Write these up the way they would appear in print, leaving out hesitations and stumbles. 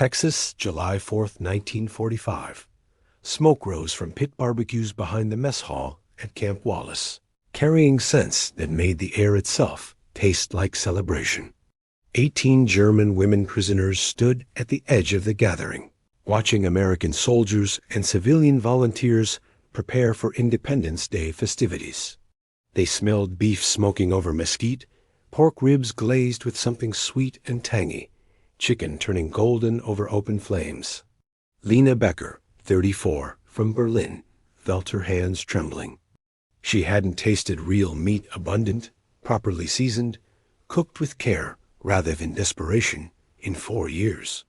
Texas, July 4, 1945. Smoke rose from pit barbecues behind the mess hall at Camp Wallace, carrying scents that made the air itself taste like celebration. 18 German women prisoners stood at the edge of the gathering, watching American soldiers and civilian volunteers prepare for Independence Day festivities. They smelled beef smoking over mesquite, pork ribs glazed with something sweet and tangy, chicken turning golden over open flames. Lena Becker, 34, from Berlin, felt her hands trembling. She hadn't tasted real meat abundant, properly seasoned, cooked with care rather than desperation in 4 years.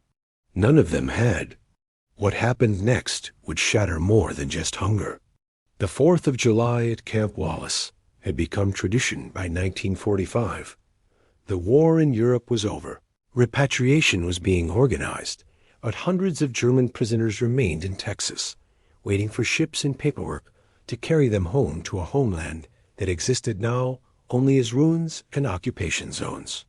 None of them had. What happened next would shatter more than just hunger. The 4th of July at Camp Wallace had become tradition by 1945. The war in Europe was over. Repatriation was being organized, but hundreds of German prisoners remained in Texas, waiting for ships and paperwork to carry them home to a homeland that existed now only as ruins and occupation zones.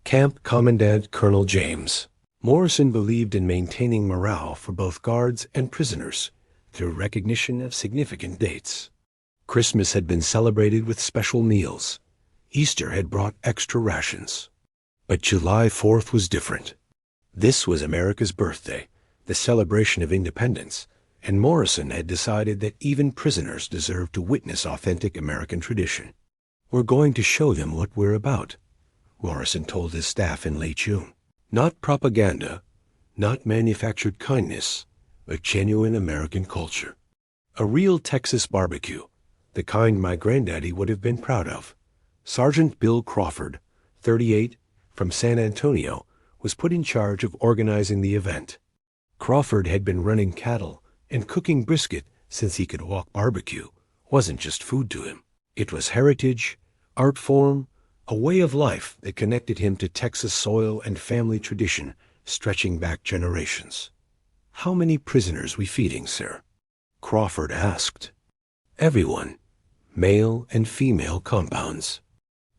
Camp Commandant Colonel James Morrison believed in maintaining morale for both guards and prisoners through recognition of significant dates. Christmas had been celebrated with special meals. Easter had brought extra rations. But July 4th was different. This was America's birthday, the celebration of independence, and Morrison had decided that even prisoners deserved to witness authentic American tradition. "We're going to show them what we're about," Morrison told his staff in late June. Not propaganda, not manufactured kindness, but genuine American culture. A real Texas barbecue, the kind my granddaddy would have been proud of. Sergeant Bill Crawford, 38, from San Antonio, was put in charge of organizing the event. Crawford had been running cattle, and cooking brisket since he could walk barbecue wasn't just food to him. It was heritage, art form, a way of life that connected him to Texas soil and family tradition stretching back generations. "How many prisoners we feeding, sir?" Crawford asked. "Everyone, male and female compounds.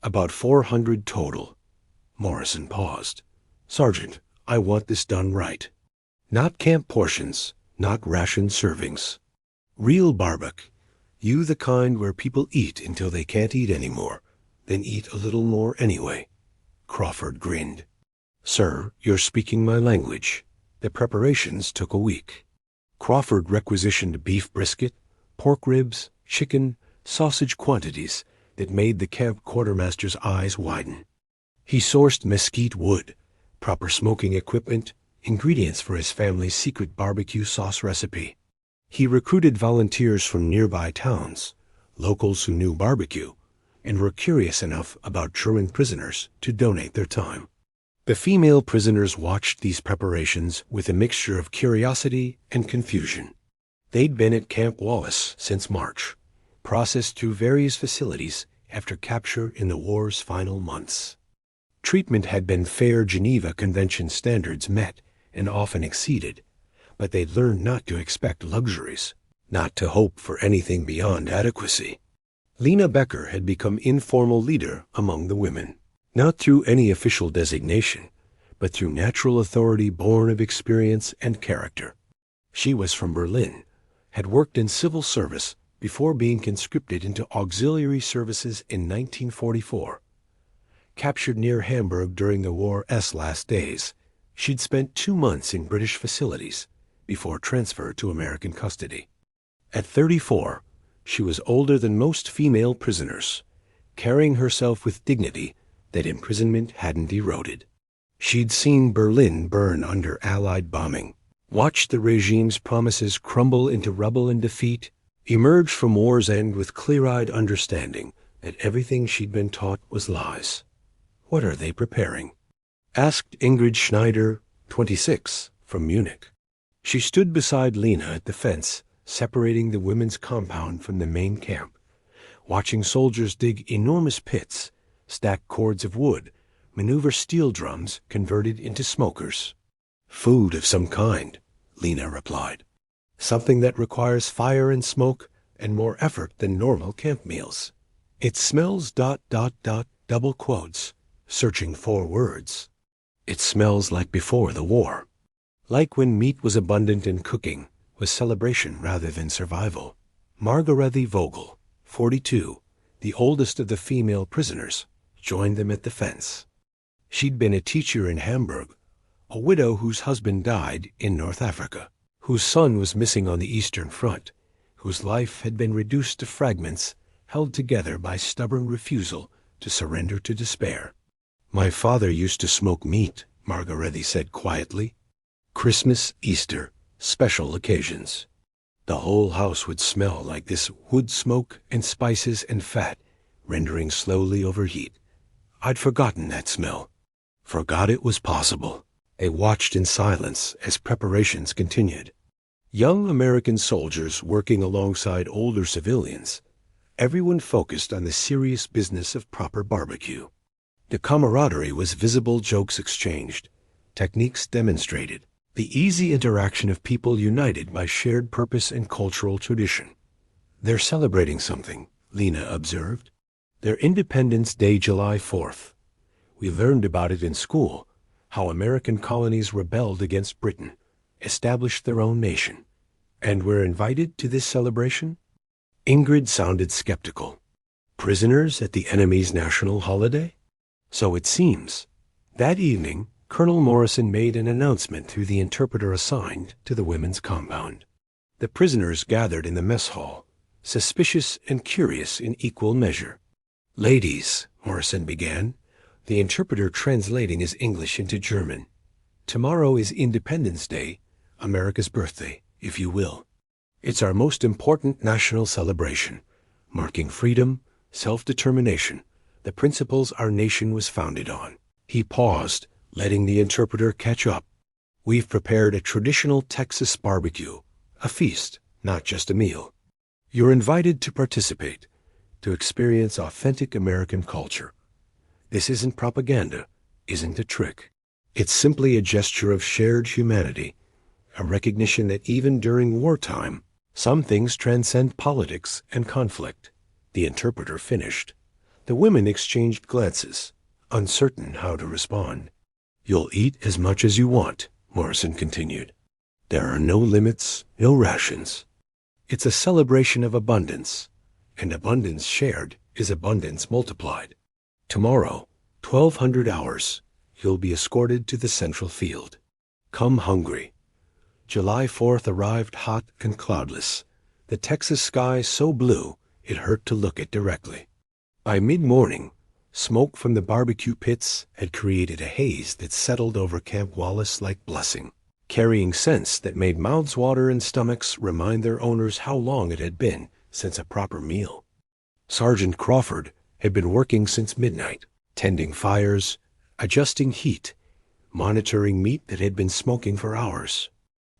About 400 total." Morrison paused. "Sergeant, I want this done right. Not camp portions, not ration servings. Real barbecue. You the kind where people eat until they can't eat anymore, then eat a little more anyway." Crawford grinned. "Sir, you're speaking my language." The preparations took a week. Crawford requisitioned beef brisket, pork ribs, chicken, sausage quantities that made the camp quartermaster's eyes widen. He sourced mesquite wood, proper smoking equipment, ingredients for his family's secret barbecue sauce recipe. He recruited volunteers from nearby towns, locals who knew barbecue, and were curious enough about German prisoners to donate their time. The female prisoners watched these preparations with a mixture of curiosity and confusion. They'd been at Camp Wallace since March, processed through various facilities after capture in the war's final months. Treatment had been fair Geneva Convention standards met and often exceeded, but they'd learned not to expect luxuries, not to hope for anything beyond adequacy. Lena Becker had become informal leader among the women, not through any official designation, but through natural authority born of experience and character. She was from Berlin, had worked in civil service before being conscripted into auxiliary services in 1944. Captured near Hamburg during the war's last days, she'd spent 2 months in British facilities before transfer to American custody. At 34, she was older than most female prisoners, carrying herself with dignity that imprisonment hadn't eroded. She'd seen Berlin burn under Allied bombing, watched the regime's promises crumble into rubble and defeat, emerged from war's end with clear-eyed understanding that everything she'd been taught was lies. "What are they preparing?" asked Ingrid Schneider, 26, from Munich. She stood beside Lena at the fence separating the women's compound from the main camp, watching soldiers dig enormous pits, stack cords of wood, maneuver steel drums converted into smokers. "Food of some kind," Lena replied. "Something that requires fire and smoke and more effort than normal camp meals. It smells ... double quotes, searching for words. It smells like before the war." Like when meat was abundant and cooking was celebration rather than survival. Margarethe Vogel, 42, the oldest of the female prisoners, joined them at the fence. She'd been a teacher in Hamburg, a widow whose husband died in North Africa, whose son was missing on the Eastern Front, whose life had been reduced to fragments held together by stubborn refusal to surrender to despair. "My father used to smoke meat," Margarethe said quietly. "Christmas, Easter, special occasions. The whole house would smell like this wood smoke and spices and fat, rendering slowly overheat. I'd forgotten that smell. Forgot it was possible." They watched in silence as preparations continued. Young American soldiers working alongside older civilians, everyone focused on the serious business of proper barbecue. The camaraderie was visible, jokes exchanged, techniques demonstrated, the easy interaction of people united by shared purpose and cultural tradition. "They're celebrating something," Lena observed. "Their Independence Day, July 4th. We learned about it in school, how American colonies rebelled against Britain, established their own nation. And we're invited to this celebration?" Ingrid sounded skeptical. Prisoners at the enemy's national holiday? So it seems. That evening, Colonel Morrison made an announcement through the interpreter assigned to the women's compound. The prisoners gathered in the mess hall, suspicious and curious in equal measure. "Ladies," Morrison began, the interpreter translating his English into German, "tomorrow is Independence Day, America's birthday, if you will. It's our most important national celebration, marking freedom, self-determination, the principles our nation was founded on." He paused, letting the interpreter catch up. "We've prepared a traditional Texas barbecue, a feast, not just a meal. You're invited to participate, to experience authentic American culture. This isn't propaganda, isn't a trick. It's simply a gesture of shared humanity, a recognition that even during wartime, some things transcend politics and conflict." The interpreter finished. The women exchanged glances, uncertain how to respond. "You'll eat as much as you want," Morrison continued. "There are no limits, no rations. It's a celebration of abundance, and abundance shared is abundance multiplied. Tomorrow, 1200 hours, you'll be escorted to the central field. Come hungry." July 4th arrived hot and cloudless, the Texas sky so blue it hurt to look at directly. By mid-morning, smoke from the barbecue pits had created a haze that settled over Camp Wallace like blessing, carrying scents that made mouths water and stomachs remind their owners how long it had been since a proper meal. Sergeant Crawford had been working since midnight, tending fires, adjusting heat, monitoring meat that had been smoking for hours.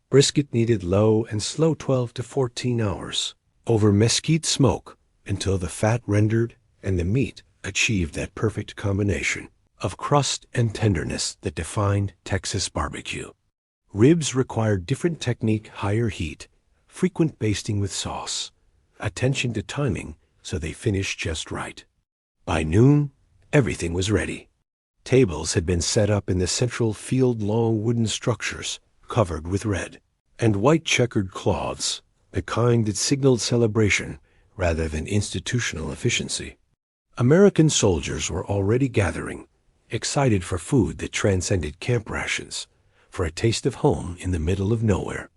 Brisket needed low and slow 12 to 14 hours over mesquite smoke until the fat rendered and the meat achieved that perfect combination of crust and tenderness that defined Texas barbecue. Ribs required different technique, higher heat, frequent basting with sauce, attention to timing so they finished just right. By noon, everything was ready. Tables had been set up in the central field-long wooden structures covered with red and white checkered cloths, the kind that signaled celebration rather than institutional efficiency. American soldiers were already gathering, excited for food that transcended camp rations, for a taste of home in the middle of nowhere.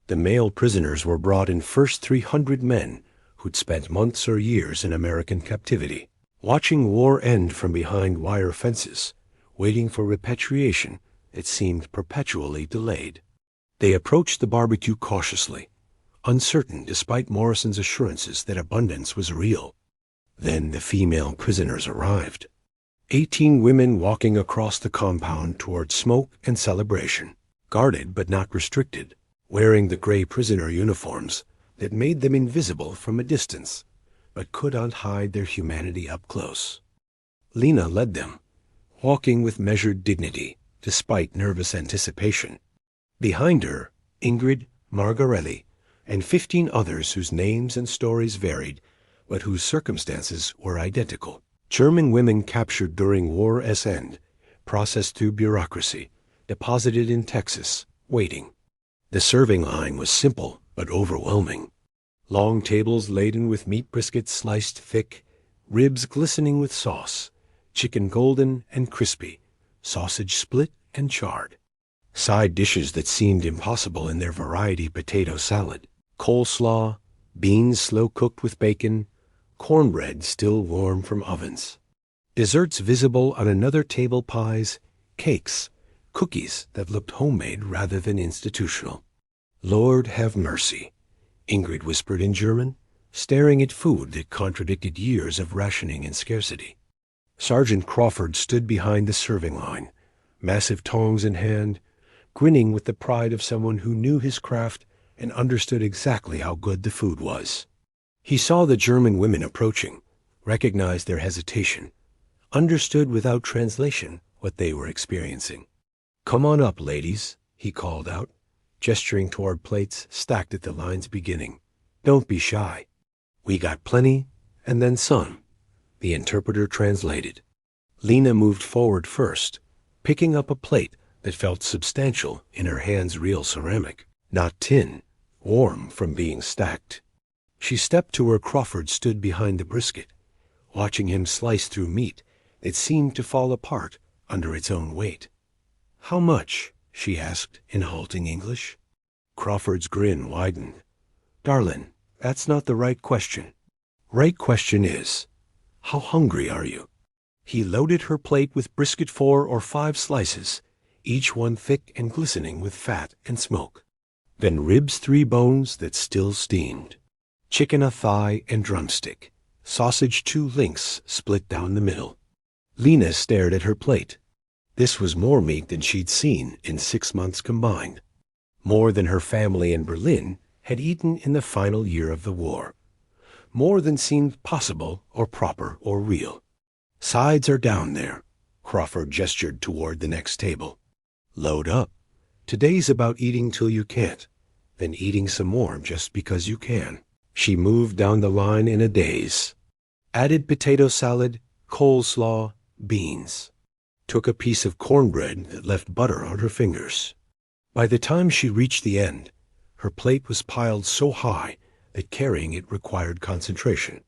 The male prisoners were brought in, first 300 men who'd spent months or years in American captivity, watching war end from behind wire fences, waiting for repatriation that seemed perpetually delayed. They approached the barbecue cautiously, uncertain despite Morrison's assurances that abundance was real. Then the female prisoners arrived. 18 women walking across the compound toward smoke and celebration, guarded but not restricted, wearing the gray prisoner uniforms that made them invisible from a distance, but could not hide their humanity up close. Lena led them, walking with measured dignity despite nervous anticipation. Behind her, Ingrid, Margarethe, and 15 others whose names and stories varied, but whose circumstances were identical. German women captured during war's end, processed through bureaucracy, deposited in Texas, waiting. The serving line was simple but overwhelming. Long tables laden with meat briskets sliced thick, ribs glistening with sauce, chicken golden and crispy, sausage split and charred. Side dishes that seemed impossible in their variety: potato salad, coleslaw, beans slow-cooked with bacon, cornbread still warm from ovens. Desserts visible on another table: pies, cakes, cookies that looked homemade rather than institutional. "Lord have mercy," Ingrid whispered in German, staring at food that contradicted years of rationing and scarcity. Sergeant Crawford stood behind the serving line, massive tongs in hand, grinning with the pride of someone who knew his craft and understood exactly how good the food was. He saw the German women approaching, recognized their hesitation, understood without translation what they were experiencing. "Come on up, ladies," he called out, gesturing toward plates stacked at the line's beginning. "Don't be shy. We got plenty, and then some." The interpreter translated. Lena moved forward first, picking up a plate that felt substantial in her hands: real ceramic, not tin, warm from being stacked. She stepped to where Crawford stood behind the brisket, watching him slice through meat that seemed to fall apart under its own weight. "How much?" she asked in halting English. Crawford's grin widened. "Darlin', that's not the right question. Right question is, how hungry are you?" He loaded her plate with brisket, 4 or 5 slices, each one thick and glistening with fat and smoke. Then ribs, 3 bones that still steamed. Chicken, a thigh and drumstick. Sausage, 2 links split down the middle. Lena stared at her plate. This was more meat than she'd seen in 6 months combined. More than her family in Berlin had eaten in the final year of the war. More than seemed possible or proper or real. "Sides are down there." Crawford gestured toward the next table. "Load up. Today's about eating till you can't, then eating some more just because you can." She moved down the line in a daze. Added potato salad, coleslaw, beans. Took a piece of cornbread that left butter on her fingers. By the time she reached the end, her plate was piled so high that carrying it required concentration.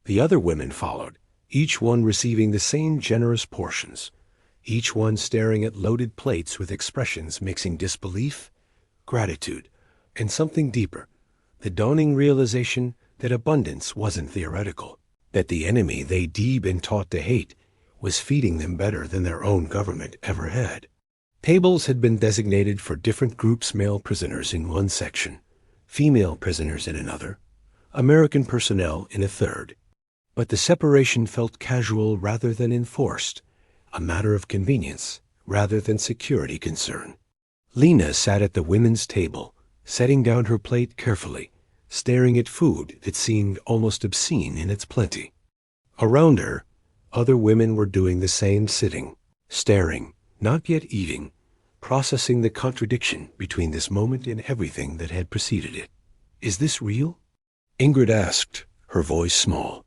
The other women followed, each one receiving the same generous portions, each one staring at loaded plates with expressions mixing disbelief, gratitude, and something deeper, the dawning realization that abundance wasn't theoretical, that the enemy they'd been taught to hate was feeding them better than their own government ever had. Tables had been designated for different groups: male prisoners in one section, female prisoners in another, American personnel in a third. But the separation felt casual rather than enforced, a matter of convenience rather than security concern. Lena sat at the women's table, setting down her plate carefully, staring at food that seemed almost obscene in its plenty. Around her, other women were doing the same, sitting, staring, not yet eating, processing the contradiction between this moment and everything that had preceded it. "Is this real?" Ingrid asked, her voice small.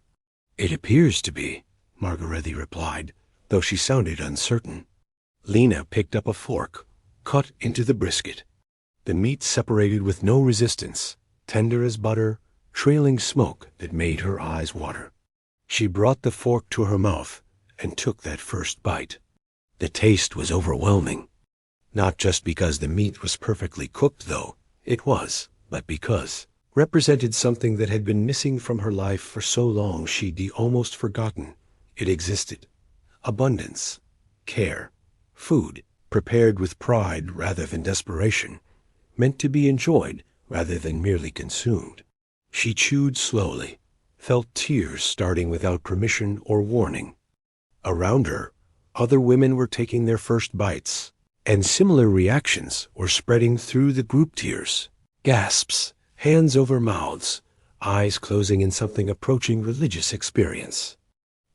"It appears to be," Margarethi replied, though she sounded uncertain. Lena picked up a fork, cut into the brisket. The meat separated with no resistance, tender as butter, trailing smoke that made her eyes water. She brought the fork to her mouth and took that first bite. The taste was overwhelming. Not just because the meat was perfectly cooked, though it was, but because represented something that had been missing from her life for so long she'd almost forgotten it existed. Abundance, care, food, prepared with pride rather than desperation, meant to be enjoyed rather than merely consumed. She chewed slowly, felt tears starting without permission or warning. Around her, other women were taking their first bites, and similar reactions were spreading through the group tears. Gasps, hands over mouths, eyes closing in something approaching religious experience.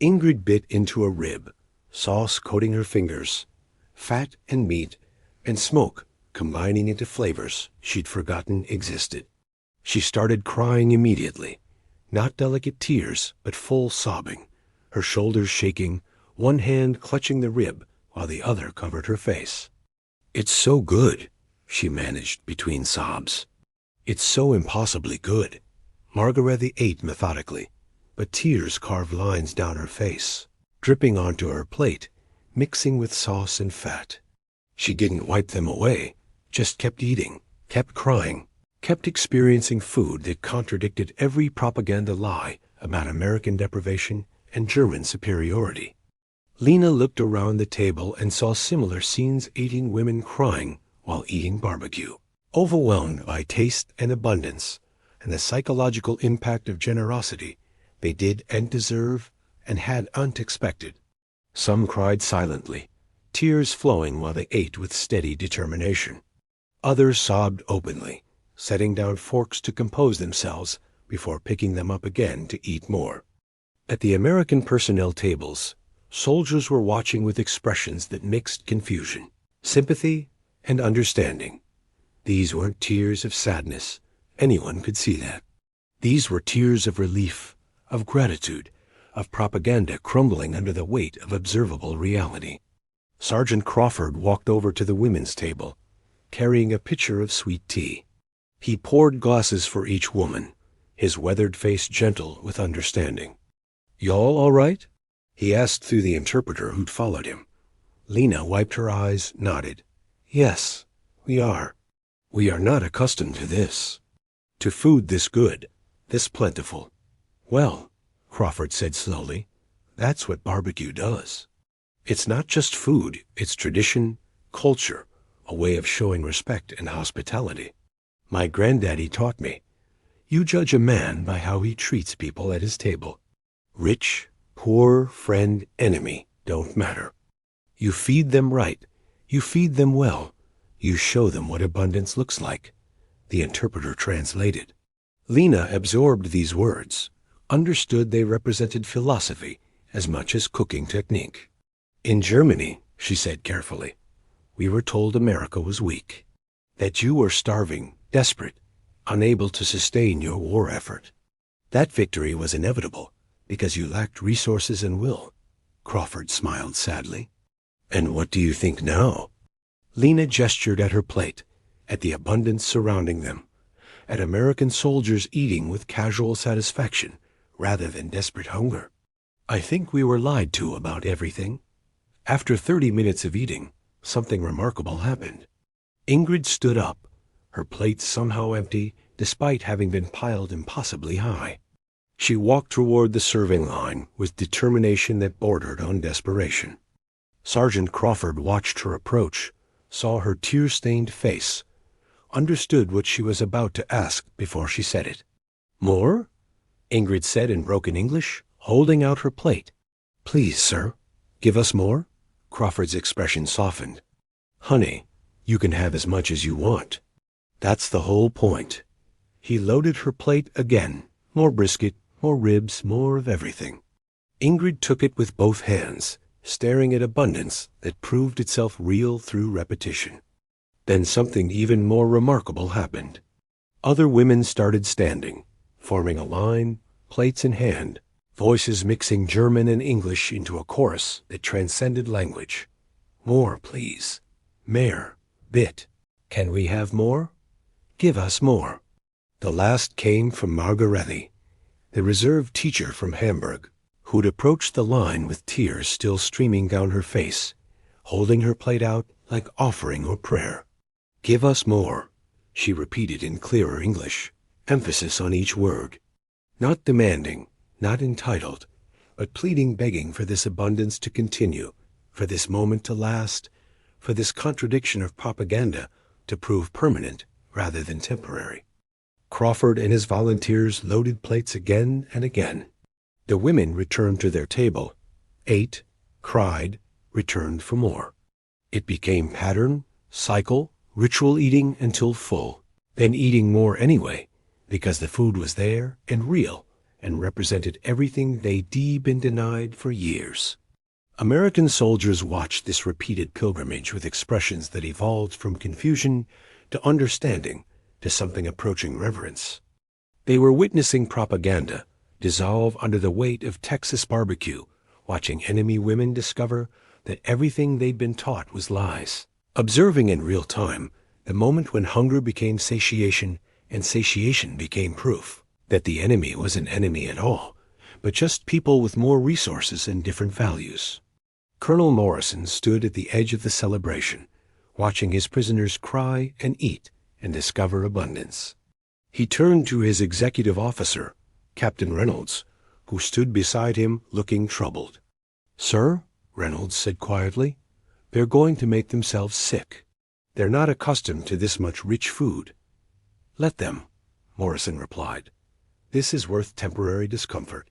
Ingrid bit into a rib, sauce coating her fingers, fat and meat and smoke combining into flavors she'd forgotten existed. She started crying immediately, not delicate tears, but full sobbing, her shoulders shaking, one hand clutching the rib while the other covered her face. "It's so good," she managed between sobs. It's so impossibly good. Margaretha ate methodically, but tears carved lines down her face, dripping onto her plate, mixing with sauce and fat. She didn't wipe them away, just kept eating, kept crying, kept experiencing food that contradicted every propaganda lie about American deprivation and German superiority. Lena looked around the table and saw similar scenes, eating women crying while eating barbecue, overwhelmed by taste and abundance and the psychological impact of generosity they did and deserve and had unexpected. Some cried silently, tears flowing while they ate with steady determination. Others sobbed openly, setting down forks to compose themselves before picking them up again to eat more. At the American personnel tables, soldiers were watching with expressions that mixed confusion, sympathy, and understanding. These weren't tears of sadness. Anyone could see that. These were tears of relief, of gratitude, of propaganda crumbling under the weight of observable reality. Sergeant Crawford walked over to the women's table, carrying a pitcher of sweet tea. He poured glasses for each woman, his weathered face gentle with understanding. "Y'all all right?" he asked through the interpreter who'd followed him. Lena wiped her eyes, nodded. "Yes, we are. We are not accustomed to this. To food this good, this plentiful." "Well," Crawford said slowly, "that's what barbecue does. It's not just food, it's tradition, culture, a way of showing respect and hospitality. My granddaddy taught me, you judge a man by how he treats people at his table. Rich, poor, friend, enemy, don't matter. You feed them right, you feed them well, you show them what abundance looks like." The interpreter translated. Lena absorbed these words, understood they represented philosophy as much as cooking technique. "In Germany," she said carefully, "we were told America was weak, that you were starving, desperate, unable to sustain your war effort. That victory was inevitable because you lacked resources and will." Crawford smiled sadly. "And what do you think now?" Lena gestured at her plate, at the abundance surrounding them, at American soldiers eating with casual satisfaction rather than desperate hunger. "I think we were lied to about everything." After 30 minutes of eating, something remarkable happened. Ingrid stood up, her plate somehow empty despite having been piled impossibly high. She walked toward the serving line with determination that bordered on desperation. Sergeant Crawford watched her approach, saw her tear-stained face, understood what she was about to ask before she said it. "More?" Ingrid said in broken English, holding out her plate. "Please, sir, give us more?" Crawford's expression softened. "Honey, you can have as much as you want. That's the whole point." He loaded her plate again, more brisket, more ribs, more of everything. Ingrid took it with both hands, staring at abundance that proved itself real through repetition. Then something even more remarkable happened. Other women started standing, forming a line, plates in hand, voices mixing German and English into a chorus that transcended language. "More, please. Mehr. Bit. Can we have more? Give us more." The last came from Margaretha, the reserve teacher from Hamburg, who'd approached the line with tears still streaming down her face, holding her plate out like offering or prayer. "Give us more," she repeated in clearer English, emphasis on each word. Not demanding, not entitled, but pleading, begging for this abundance to continue, for this moment to last, for this contradiction of propaganda to prove permanent rather than temporary. Crawford and his volunteers loaded plates again and again. The women returned to their table, ate, cried, returned for more. It became pattern, cycle, ritual eating until full, then eating more anyway, because the food was there and real and represented everything they'd been denied for years. American soldiers watched this repeated pilgrimage with expressions that evolved from confusion to understanding to something approaching reverence. They were witnessing propaganda dissolve under the weight of Texas barbecue, watching enemy women discover that everything they'd been taught was lies, observing in real time the moment when hunger became satiation and satiation became proof that the enemy wasn't enemy at all, but just people with more resources and different values. Colonel Morrison stood at the edge of the celebration, watching his prisoners cry and eat and discover abundance. He turned to his executive officer, Captain Reynolds, who stood beside him looking troubled. "Sir," Reynolds said quietly, "they're going to make themselves sick. They're not accustomed to this much rich food." "Let them," Morrison replied. "This is worth temporary discomfort.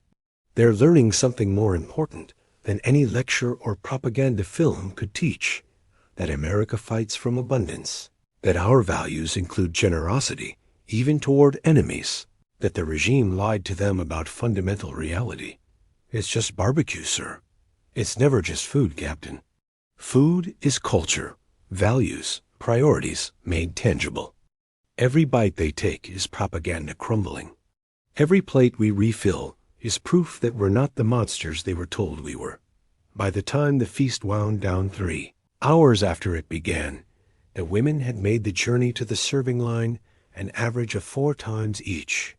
They're learning something more important than any lecture or propaganda film could teach, that America fights from abundance, that our values include generosity, even toward enemies, that the regime lied to them about fundamental reality. It's just barbecue, sir. It's never just food, Captain. Food is culture, values, priorities made tangible. Every bite they take is propaganda crumbling. Every plate we refill is proof that we're not the monsters they were told we were." By the time the feast wound down 3 hours after it began, the women had made the journey to the serving line an average of 4 times each.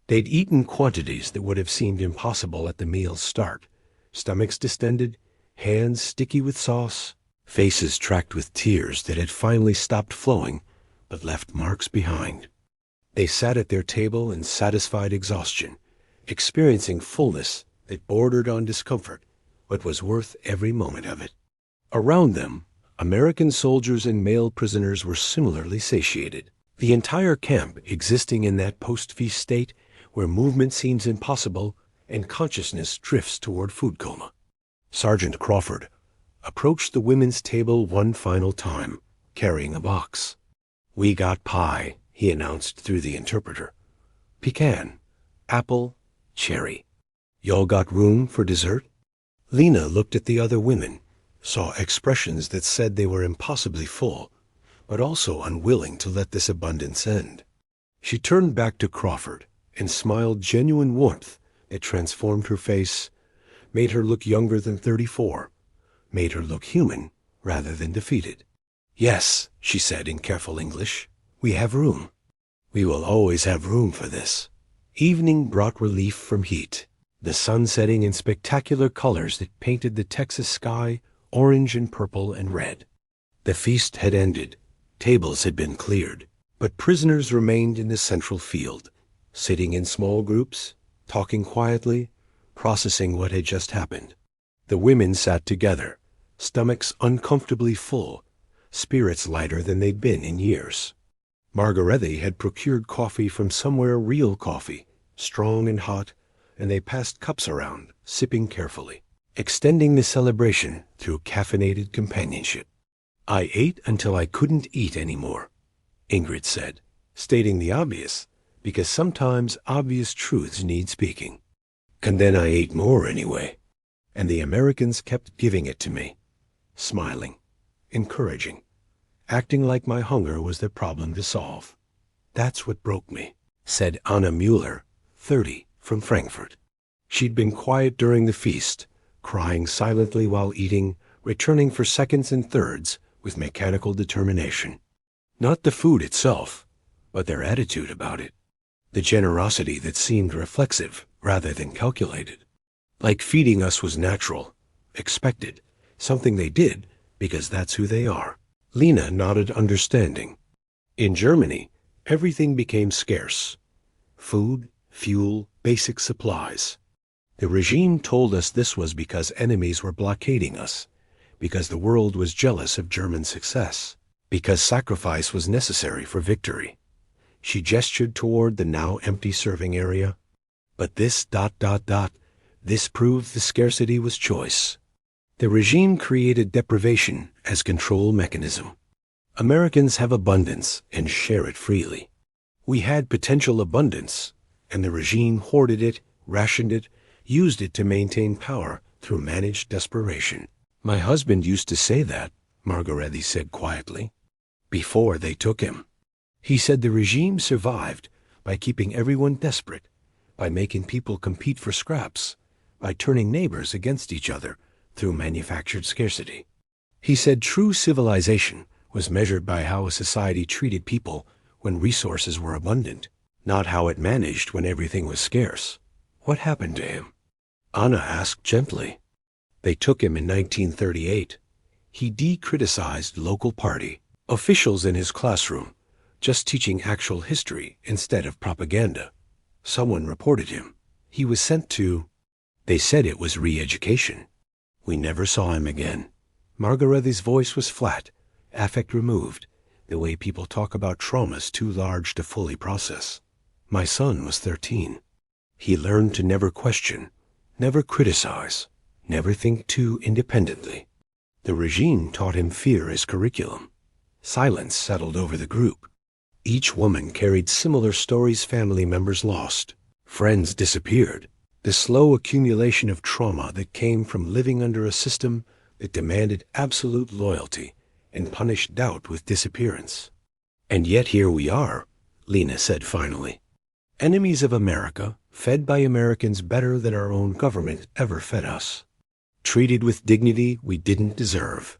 They'd eaten quantities that would have seemed impossible at the meal's start, stomachs distended, hands sticky with sauce, faces tracked with tears that had finally stopped flowing but left marks behind. They sat at their table in satisfied exhaustion, experiencing fullness that bordered on discomfort, but was worth every moment of it. Around them, American soldiers and male prisoners were similarly satiated. The entire camp existing in that post-feast state where movement seems impossible and consciousness drifts toward food coma. Sergeant Crawford approached the women's table one final time, carrying a box. "We got pie," he announced through the interpreter. "Pecan, apple, cherry. Y'all got room for dessert?" Lena looked at the other women, saw expressions that said they were impossibly full, but also unwilling to let this abundance end. She turned back to Crawford and smiled genuine warmth that transformed her face, made her look younger than 34, made her look human rather than defeated. "Yes," she said in careful English, "we have room. We will always have room for this." Evening brought relief from heat, the sun setting in spectacular colors that painted the Texas sky orange and purple and red. The feast had ended, tables had been cleared, but prisoners remained in the central field, sitting in small groups, talking quietly, processing what had just happened. The women sat together, stomachs uncomfortably full, spirits lighter than they'd been in years. Margaretti had procured coffee from somewhere, real coffee, strong and hot, and they passed cups around, sipping carefully, extending the celebration through caffeinated companionship. "I ate until I couldn't eat anymore," Ingrid said, stating the obvious, because sometimes obvious truths need speaking. "And then I ate more anyway, and the Americans kept giving it to me, smiling, encouraging, acting like my hunger was their problem to solve. That's what broke me," said Anna Mueller, 30, from Frankfurt. She'd been quiet during the feast, crying silently while eating, returning for seconds and thirds with mechanical determination. Not the food itself, but their attitude about it. The generosity that seemed reflexive rather than calculated. Like feeding us was natural, expected, something they did because that's who they are. Lena nodded understanding. In Germany, everything became scarce. Food, fuel, basic supplies. The regime told us this was because enemies were blockading us, because the world was jealous of German success, because sacrifice was necessary for victory. She gestured toward the now empty serving area. But this ... this proved the scarcity was choice. The regime created deprivation as control mechanism. Americans have abundance and share it freely. We had potential abundance, and the regime hoarded it, rationed it, used it to maintain power through managed desperation. "My husband used to say that," Margaretti said quietly, "before they took him. He said the regime survived by keeping everyone desperate, by making people compete for scraps, by turning neighbors against each other through manufactured scarcity. He said true civilization was measured by how a society treated people when resources were abundant, not how it managed when everything was scarce. What happened to him? Anna asked gently. They took him in 1938. He de-criticized local party officials in his classroom, just teaching actual history instead of propaganda. Someone reported him. He was sent to... They said it was re-education. We never saw him again. Margaretha's voice was flat, affect removed, the way people talk about traumas too large to fully process. My son was 13. He learned to never question, never criticize, never think too independently. The regime taught him fear as curriculum. Silence settled over the group. Each woman carried similar stories family members lost. Friends disappeared. The slow accumulation of trauma that came from living under a system that demanded absolute loyalty and punished doubt with disappearance. And yet here we are, Lena said finally. Enemies of America, fed by Americans better than our own government ever fed us. Treated with dignity we didn't deserve.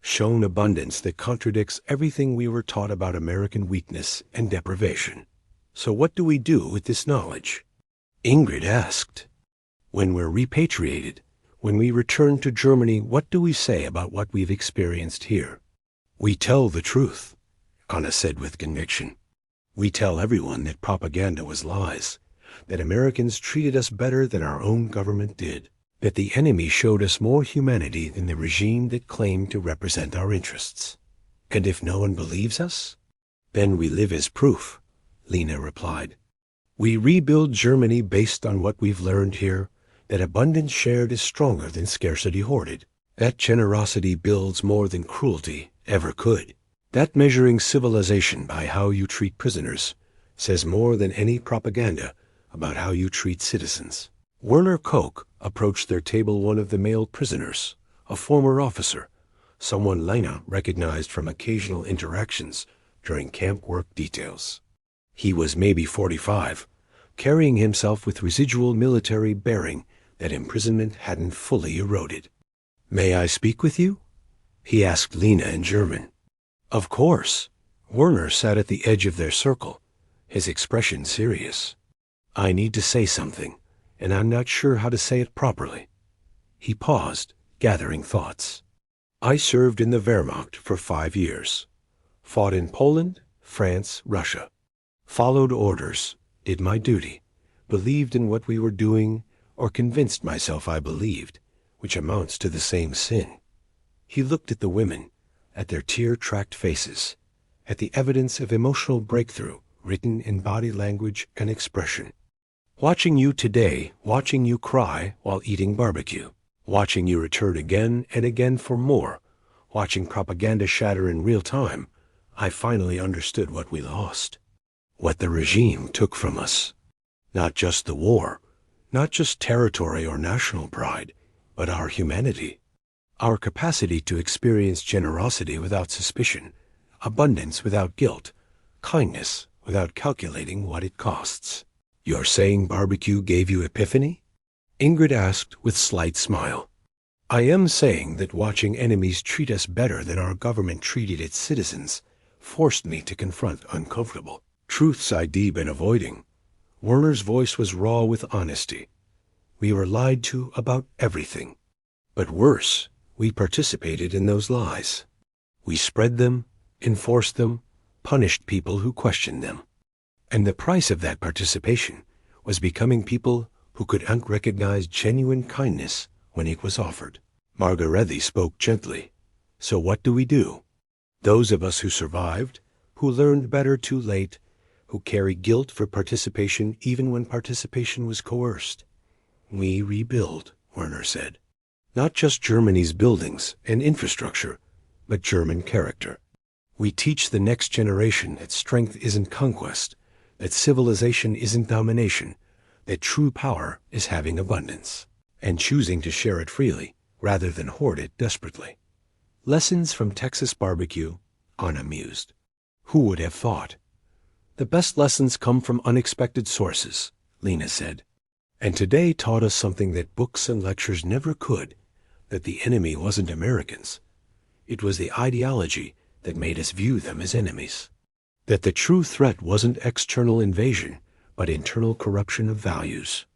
Shown abundance that contradicts everything we were taught about American weakness and deprivation. So what do we do with this knowledge? Ingrid asked. When we're repatriated, when we return to Germany, what do we say about what we've experienced here? We tell the truth, Anna said with conviction. We tell everyone that propaganda was lies, that Americans treated us better than our own government did, that the enemy showed us more humanity than the regime that claimed to represent our interests. And if no one believes us, then we live as proof, Lena replied. We rebuild Germany based on what we've learned here, that abundance shared is stronger than scarcity hoarded. That generosity builds more than cruelty ever could. That measuring civilization by how you treat prisoners says more than any propaganda about how you treat citizens. Werner Koch approached their table one of the male prisoners, a former officer, someone Lena recognized from occasional interactions during camp work details. He was maybe 45, carrying himself with residual military bearing that imprisonment hadn't fully eroded. "May I speak with you?" he asked Lena in German. Of course. Werner sat at the edge of their circle, his expression serious. I need to say something, and I'm not sure how to say it properly. He paused, gathering thoughts. I served in the Wehrmacht for 5 years. Fought in Poland, France, Russia. Followed orders, did my duty, believed in what we were doing, or convinced myself I believed, which amounts to the same sin. He looked at the women, at their tear-tracked faces, at the evidence of emotional breakthrough written in body language and expression. Watching you today, watching you cry while eating barbecue, watching you return again and again for more, watching propaganda shatter in real time, I finally understood what we lost. What the regime took from us. Not just the war, not just territory or national pride, but our humanity. Our capacity to experience generosity without suspicion, abundance without guilt, kindness without calculating what it costs. You're saying barbecue gave you epiphany? Ingrid asked with slight smile. I am saying that watching enemies treat us better than our government treated its citizens forced me to confront uncomfortable truths I'd been avoiding. Werner's voice was raw with honesty. We were lied to about everything. But worse, we participated in those lies. We spread them, enforced them, punished people who questioned them. And the price of that participation was becoming people who could recognize genuine kindness when it was offered. Margaretha spoke gently. So what do we do? Those of us who survived, who learned better too late, who carry guilt for participation even when participation was coerced. We rebuild, Werner said. Not just Germany's buildings and infrastructure, but German character. We teach the next generation that strength isn't conquest, that civilization isn't domination, that true power is having abundance, and choosing to share it freely rather than hoard it desperately. Lessons from Texas barbecue, Anna mused. Who would have thought? The best lessons come from unexpected sources, Lena said. And today taught us something that books and lectures never could, that the enemy wasn't Americans. It was the ideology that made us view them as enemies. That the true threat wasn't external invasion, but internal corruption of values.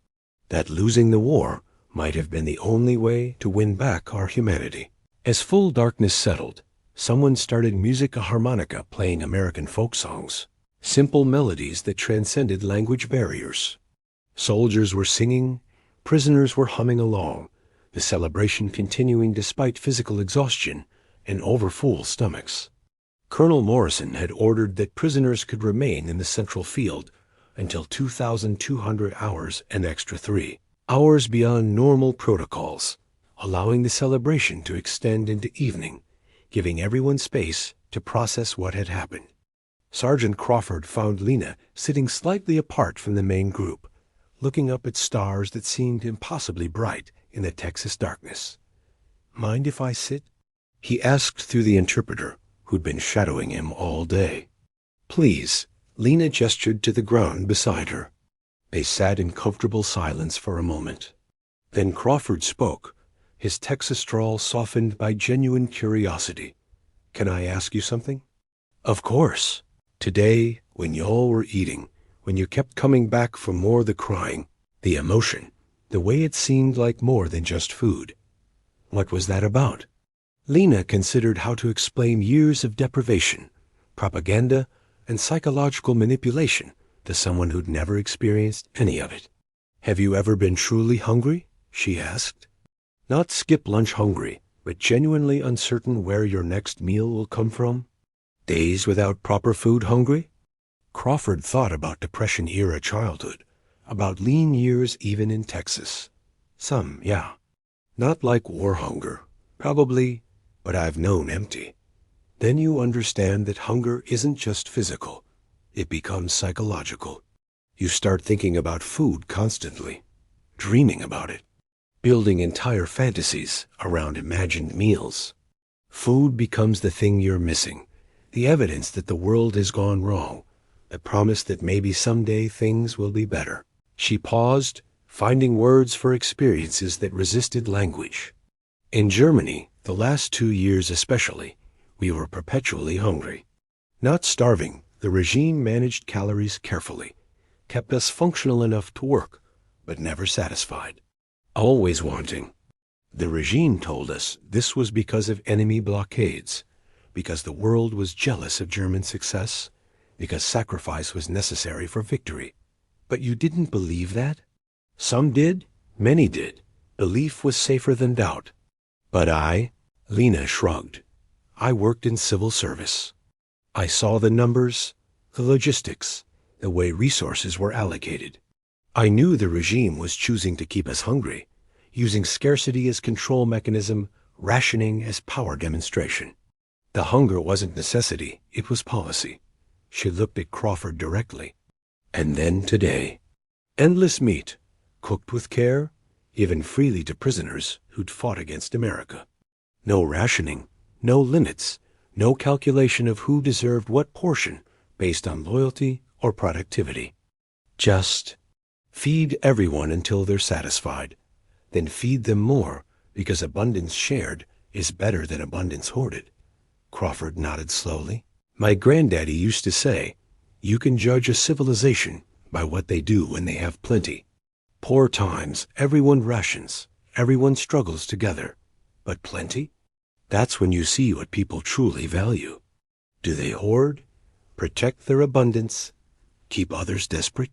That losing the war might have been the only way to win back our humanity. As full darkness settled, someone started musica harmonica playing American folk songs, simple melodies that transcended language barriers. Soldiers were singing, prisoners were humming along, the celebration continuing despite physical exhaustion and overfull stomachs. Colonel Morrison had ordered that prisoners could remain in the central field until 2,200 hours and extra 3 hours beyond normal protocols, allowing the celebration to extend into evening, giving everyone space to process what had happened. Sergeant Crawford found Lena sitting slightly apart from the main group, looking up at stars that seemed impossibly bright in the Texas darkness. "Mind if I sit?" he asked through the interpreter, who'd been shadowing him all day. "Please." Lena gestured to the ground beside her. They sat in comfortable silence for a moment. Then Crawford spoke, his Texas drawl softened by genuine curiosity. "Can I ask you something?" "Of course." "Today, when y'all were eating, when you kept coming back for more, the crying, the emotion, the way it seemed like more than just food. What was that about?" Lena considered how to explain years of deprivation, propaganda, and psychological manipulation to someone who'd never experienced any of it. "Have you ever been truly hungry?" she asked. "Not skip lunch hungry, but genuinely uncertain where your next meal will come from? Days without proper food hungry?" Crawford thought about Depression-era childhood, about lean years even in Texas. Some, yeah. Not like war hunger, probably, but I've known empty. Then you understand that hunger isn't just physical. It becomes psychological. You start thinking about food constantly, dreaming about it, building entire fantasies around imagined meals. Food becomes the thing you're missing, the evidence that the world has gone wrong, the promise that maybe someday things will be better. She paused, finding words for experiences that resisted language. In Germany, the last 2 years especially, we were perpetually hungry. Not starving, the regime managed calories carefully, kept us functional enough to work, but never satisfied. Always wanting. The regime told us this was because of enemy blockades, because the world was jealous of German success, because sacrifice was necessary for victory. But you didn't believe that? Some did, many did. Belief was safer than doubt. But Lena shrugged. I worked in civil service. I saw the numbers, the logistics, the way resources were allocated. I knew the regime was choosing to keep us hungry, using scarcity as control mechanism, rationing as power demonstration. The hunger wasn't necessity, it was policy. She looked at Crawford directly. And then today, endless meat, cooked with care, given freely to prisoners who'd fought against America. No rationing, no limits, no calculation of who deserved what portion based on loyalty or productivity. Just feed everyone until they're satisfied, then feed them more because abundance shared is better than abundance hoarded. Crawford nodded slowly. My granddaddy used to say, you can judge a civilization by what they do when they have plenty. Poor times, everyone rations, everyone struggles together. But plenty? That's when you see what people truly value. Do they hoard, protect their abundance, keep others desperate?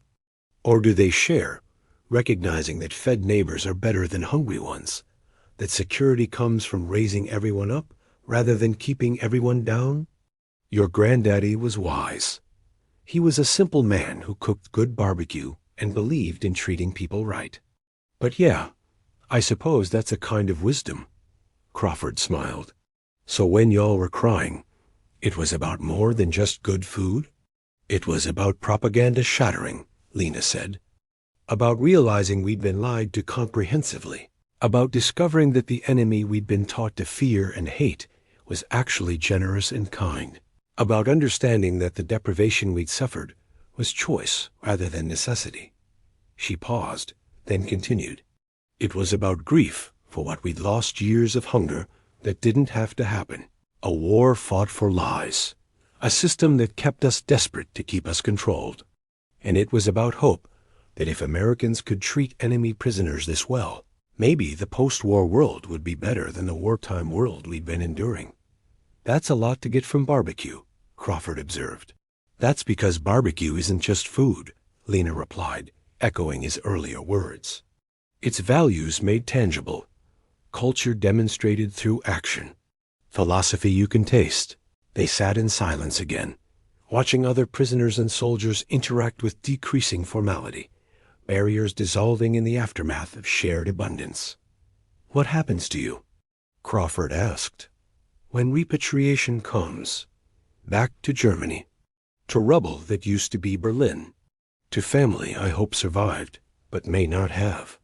Or do they share, recognizing that fed neighbors are better than hungry ones, that security comes from raising everyone up rather than keeping everyone down? Your granddaddy was wise. He was a simple man who cooked good barbecue and believed in treating people right. But yeah, I suppose that's a kind of wisdom. Crawford smiled. So when y'all were crying, it was about more than just good food? It was about propaganda shattering, Lena said. About realizing we'd been lied to comprehensively. About discovering that the enemy we'd been taught to fear and hate was actually generous and kind. About understanding that the deprivation we'd suffered was choice rather than necessity. She paused, then continued. It was about grief for what we'd lost, years of hunger that didn't have to happen. A war fought for lies. A system that kept us desperate to keep us controlled. And it was about hope that if Americans could treat enemy prisoners this well, maybe the post-war world would be better than the wartime world we'd been enduring. That's a lot to get from barbecue, Crawford observed. That's because barbecue isn't just food, Lena replied, echoing his earlier words. It's values made tangible, culture demonstrated through action, philosophy you can taste. They sat in silence again, watching other prisoners and soldiers interact with decreasing formality, barriers dissolving in the aftermath of shared abundance. What happens to you? Crawford asked. When repatriation comes, back to Germany, to rubble that used to be Berlin, to family I hope survived, but may not have,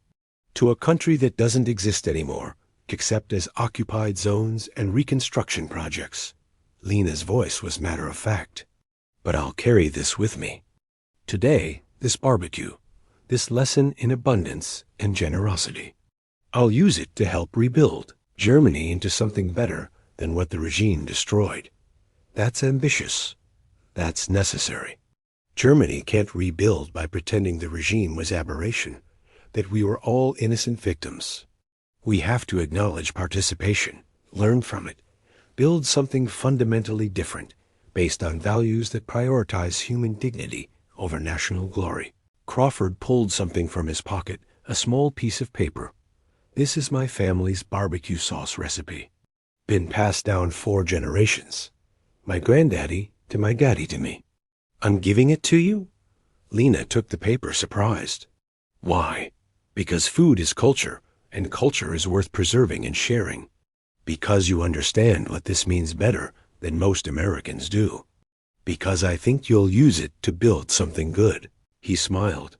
to a country that doesn't exist anymore, except as occupied zones and reconstruction projects. Lena's voice was matter-of-fact. But I'll carry this with me. Today, this barbecue, this lesson in abundance and generosity. I'll use it to help rebuild Germany into something better than what the regime destroyed. That's ambitious. That's necessary. Germany can't rebuild by pretending the regime was aberration, that we were all innocent victims. We have to acknowledge participation, learn from it, build something fundamentally different, based on values that prioritize human dignity over national glory. Crawford pulled something from his pocket, a small piece of paper. This is my family's barbecue sauce recipe. Been passed down 4 generations. My granddaddy to my daddy to me. I'm giving it to you? Lena took the paper, surprised. Why? Because food is culture, and culture is worth preserving and sharing. Because you understand what this means better than most Americans do. Because I think you'll use it to build something good. He smiled.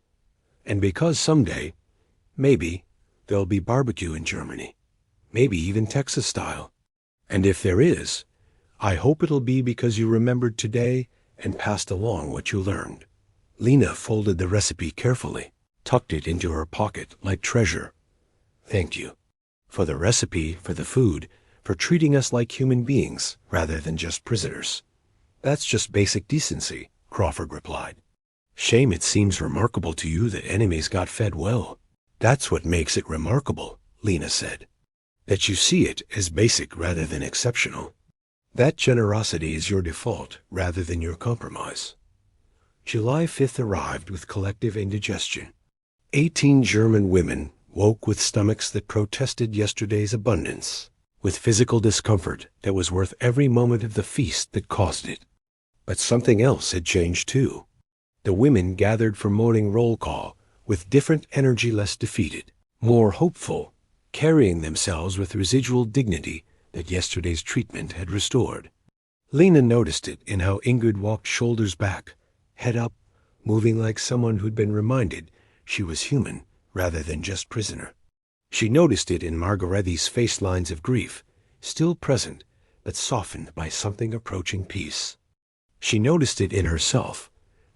And because someday, maybe, there'll be barbecue in Germany. Maybe even Texas style. And if there is, I hope it'll be because you remembered today and passed along what you learned. Lena folded the recipe carefully, tucked it into her pocket like treasure. Thank you. For the recipe, for the food, for treating us like human beings rather than just prisoners. That's just basic decency, Crawford replied. Shame it seems remarkable to you that enemies got fed well. That's what makes it remarkable, Lena said. That you see it as basic rather than exceptional. That generosity is your default rather than your compromise. July 5th arrived with collective indigestion. 18 German women woke with stomachs that protested yesterday's abundance, with physical discomfort that was worth every moment of the feast that caused it. But something else had changed too. The women gathered for morning roll call with different energy, less defeated, more hopeful, carrying themselves with residual dignity that yesterday's treatment had restored. Lena noticed it in how Ingrid walked shoulders back, head up, moving like someone who'd been reminded she was human rather than just prisoner. She noticed it in Margarethi's face lines of grief, still present, but softened by something approaching peace. She noticed it in herself,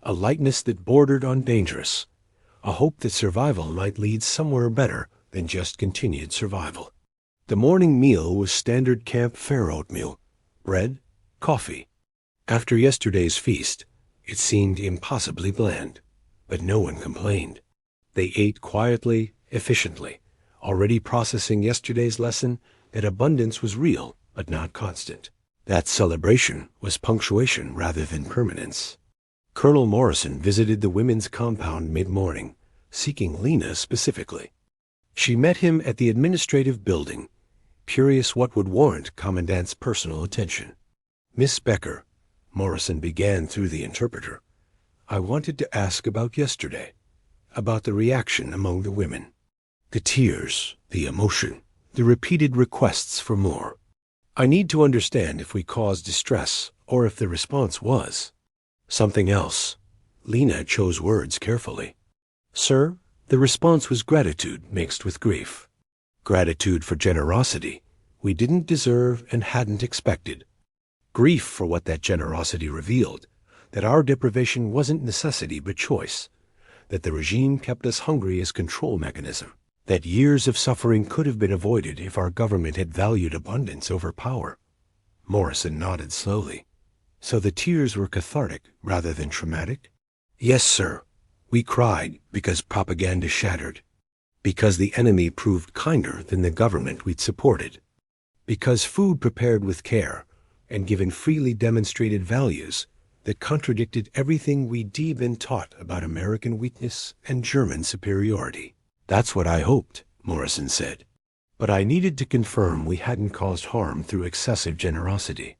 a lightness that bordered on dangerous, a hope that survival might lead somewhere better than just continued survival. The morning meal was standard camp fare oatmeal, bread, coffee. After yesterday's feast, it seemed impossibly bland, but no one complained. They ate quietly, efficiently, already processing yesterday's lesson that abundance was real but not constant. That celebration was punctuation rather than permanence. Colonel Morrison visited the women's compound mid-morning, seeking Lena specifically. She met him at the administrative building, curious what would warrant Commandant's personal attention. Miss Becker, Morrison began through the interpreter, I wanted to ask about yesterday, about the reaction among the women. The tears, the emotion, the repeated requests for more. I need to understand if we caused distress or if the response was something else. Lena chose words carefully. Sir, the response was gratitude mixed with grief. Gratitude for generosity we didn't deserve and hadn't expected. Grief for what that generosity revealed, that our deprivation wasn't necessity but choice, that the regime kept us hungry as control mechanism, that years of suffering could have been avoided if our government had valued abundance over power. Morrison nodded slowly. So the tears were cathartic rather than traumatic? Yes, sir. We cried because propaganda shattered. Because the enemy proved kinder than the government we'd supported. Because food prepared with care and given freely demonstrated values that contradicted everything we'd been taught about American weakness and German superiority. That's what I hoped, Morrison said. But I needed to confirm we hadn't caused harm through excessive generosity.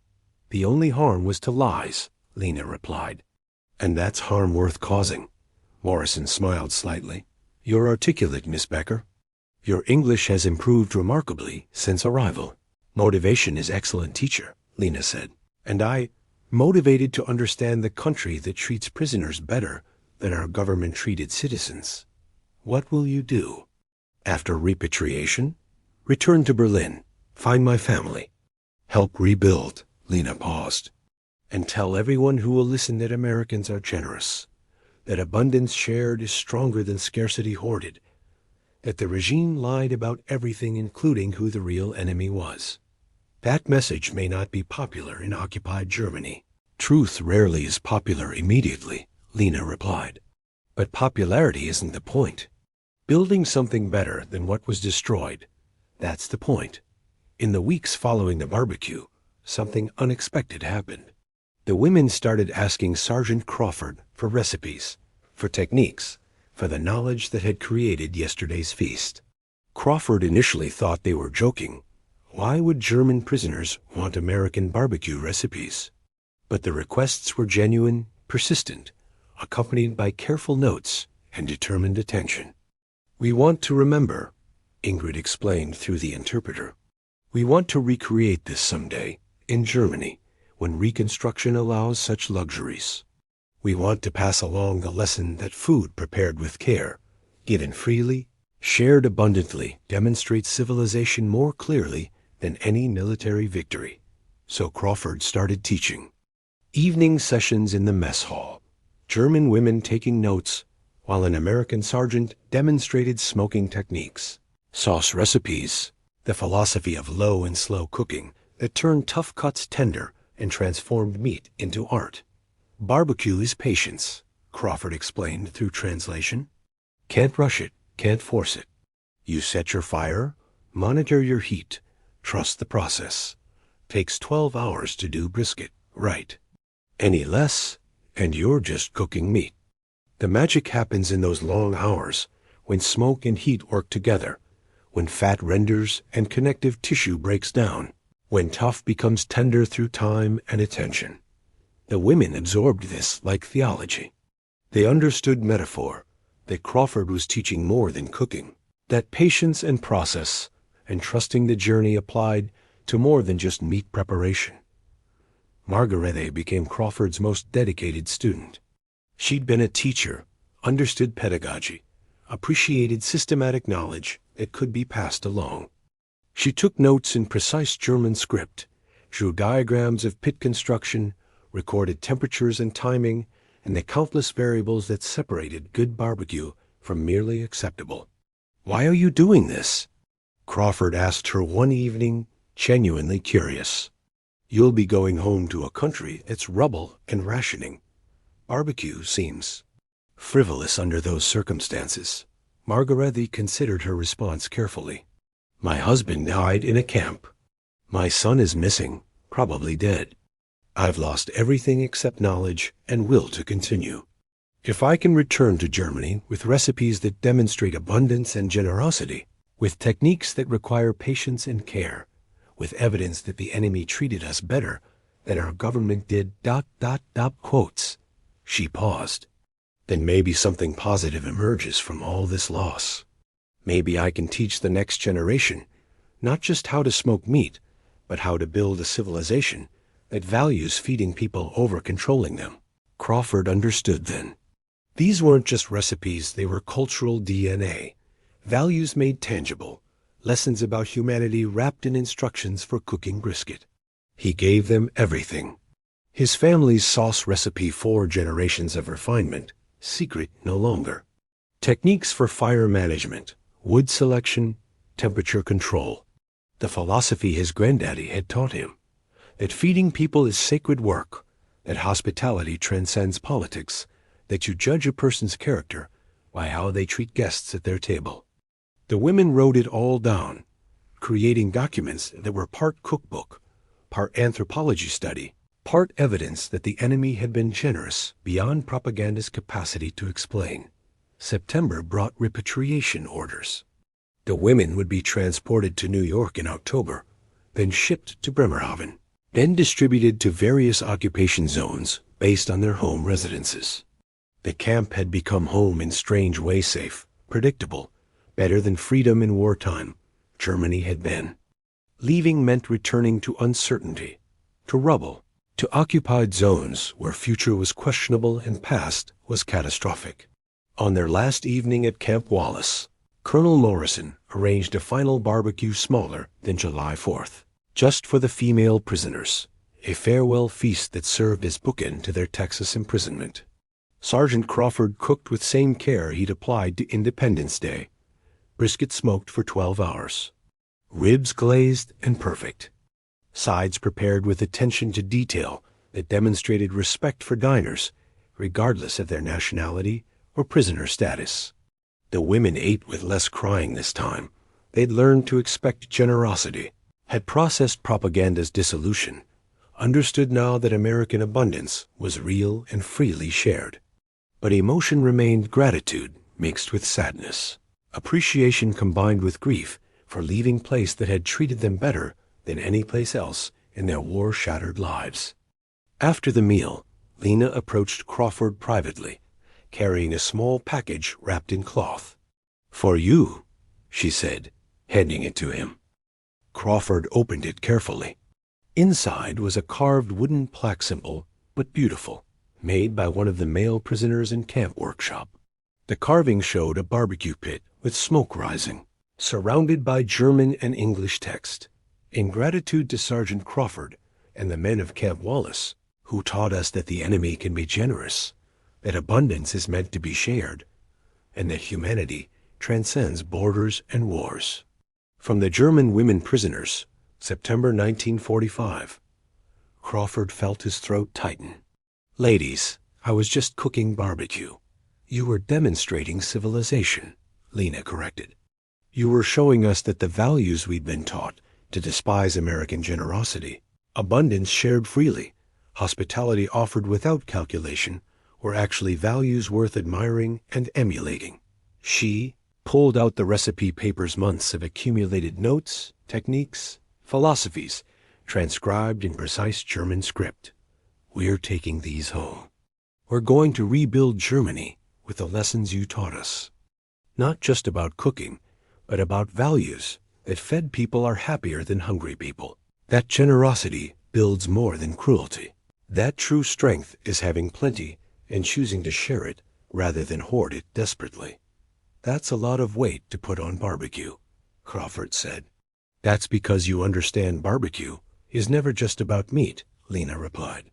The only harm was to lies, Lena replied. And that's harm worth causing. Morrison smiled slightly. You're articulate, Miss Becker. Your English has improved remarkably since arrival. Motivation is excellent, teacher, Lena said. And I, motivated to understand the country that treats prisoners better than our government treated citizens. What will you do? After repatriation? Return to Berlin, find my family. Help rebuild, Lena paused. And tell everyone who will listen that Americans are generous, that abundance shared is stronger than scarcity hoarded, that the regime lied about everything including who the real enemy was. That message may not be popular in occupied Germany. Truth rarely is popular immediately, Lena replied. But popularity isn't the point. Building something better than what was destroyed, that's the point. In the weeks following the barbecue, something unexpected happened. The women started asking Sergeant Crawford for recipes, for techniques, for the knowledge that had created yesterday's feast. Crawford initially thought they were joking. Why would German prisoners want American barbecue recipes? But the requests were genuine, persistent, accompanied by careful notes and determined attention. We want to remember, Ingrid explained through the interpreter. We want to recreate this someday, in Germany, when Reconstruction allows such luxuries. We want to pass along the lesson that food prepared with care, given freely, shared abundantly, demonstrates civilization more clearly than any military victory. So Crawford started teaching. Evening sessions in the mess hall, German women taking notes, while an American sergeant demonstrated smoking techniques. Sauce recipes, the philosophy of low and slow cooking that turned tough cuts tender and transformed meat into art. Barbecue is patience, Crawford explained through translation. Can't rush it, can't force it. You set your fire, monitor your heat, trust the process. Takes 12 hours to do brisket, right? Any less, and you're just cooking meat. The magic happens in those long hours, when smoke and heat work together, when fat renders and connective tissue breaks down, when tough becomes tender through time and attention. The women absorbed this like theology. They understood metaphor, that Crawford was teaching more than cooking, that patience and process and trusting the journey applied to more than just meat preparation. Margarete became Crawford's most dedicated student. She'd been a teacher, understood pedagogy, appreciated systematic knowledge that could be passed along. She took notes in precise German script, drew diagrams of pit construction, recorded temperatures and timing, and the countless variables that separated good barbecue from merely acceptable. Why are you doing this? Crawford asked her one evening, genuinely curious. You'll be going home to a country that's rubble and rationing. Barbecue seems frivolous under those circumstances. Margarete considered her response carefully. My husband died in a camp. My son is missing, probably dead. I've lost everything except knowledge and will to continue. If I can return to Germany with recipes that demonstrate abundance and generosity, with techniques that require patience and care, with evidence that the enemy treated us better than our government did ... quotes. She paused. Then maybe something positive emerges from all this loss. Maybe I can teach the next generation not just how to smoke meat, but how to build a civilization that values feeding people over controlling them. Crawford understood then. These weren't just recipes, they were cultural DNA, values made tangible, lessons about humanity wrapped in instructions for cooking brisket. He gave them everything. His family's sauce recipe, 4 generations of refinement, secret no longer. Techniques for fire management, wood selection, temperature control. The philosophy his granddaddy had taught him. that feeding people is sacred work, that hospitality transcends politics, that you judge a person's character by how they treat guests at their table. The women wrote it all down, creating documents that were part cookbook, part anthropology study, part evidence that the enemy had been generous beyond propaganda's capacity to explain. September brought repatriation orders. The women would be transported to New York in October, then shipped to Bremerhaven, then distributed to various occupation zones based on their home residences. The camp had become home in strange ways, safe, predictable, better than freedom in wartime Germany had been. Leaving meant returning to uncertainty, to rubble, to occupied zones where future was questionable and past was catastrophic. On their last evening at Camp Wallace, Colonel Morrison arranged a final barbecue smaller than July 4th, just for the female prisoners, a farewell feast that served as bookend to their Texas imprisonment. Sergeant Crawford cooked with same care he'd applied to Independence Day. Brisket smoked for 12 hours. Ribs glazed and perfect. Sides prepared with attention to detail that demonstrated respect for diners, regardless of their nationality or prisoner status. The women ate with less crying this time. They'd learned to expect generosity, had processed propaganda's dissolution, understood now that American abundance was real and freely shared. But emotion remained gratitude mixed with sadness, appreciation combined with grief for leaving place that had treated them better than any place else in their war-shattered lives. After the meal, Lena approached Crawford privately, carrying a small package wrapped in cloth. "For you," she said, handing it to him. Crawford opened it carefully. Inside was a carved wooden plaque symbol, but beautiful, made by one of the male prisoners in camp workshop. The carving showed a barbecue pit with smoke rising, surrounded by German and English text. In gratitude to Sergeant Crawford and the men of Camp Wallace, who taught us that the enemy can be generous, that abundance is meant to be shared, and that humanity transcends borders and wars. From the German women prisoners, September 1945. Crawford felt his throat tighten. "Ladies, I was just cooking barbecue." "You were demonstrating civilization," Lena corrected. "You were showing us that the values we'd been taught to despise American generosity, abundance shared freely, hospitality offered without calculation, were actually values worth admiring and emulating." She pulled out the recipe paper's months of accumulated notes, techniques, philosophies, transcribed in precise German script. "We're taking these home. We're going to rebuild Germany with the lessons you taught us. Not just about cooking, but about values that fed people are happier than hungry people. That generosity builds more than cruelty. That true strength is having plenty and choosing to share it rather than hoard it desperately. That's a lot of weight to put on barbecue," Crawford said. "That's because you understand barbecue is never just about meat," Lena replied.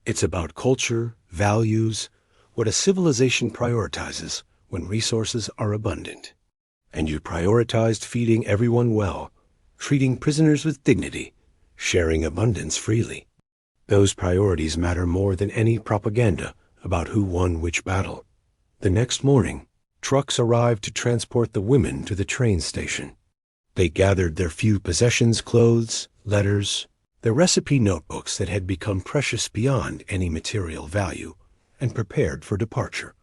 "It's about culture, values, what a civilization prioritizes when resources are abundant. And you prioritized feeding everyone well, treating prisoners with dignity, sharing abundance freely. Those priorities matter more than any propaganda about who won which battle." The next morning, trucks arrived to transport the women to the train station. They gathered their few possessions, clothes, letters, the recipe notebooks that had become precious beyond any material value, and prepared for departure.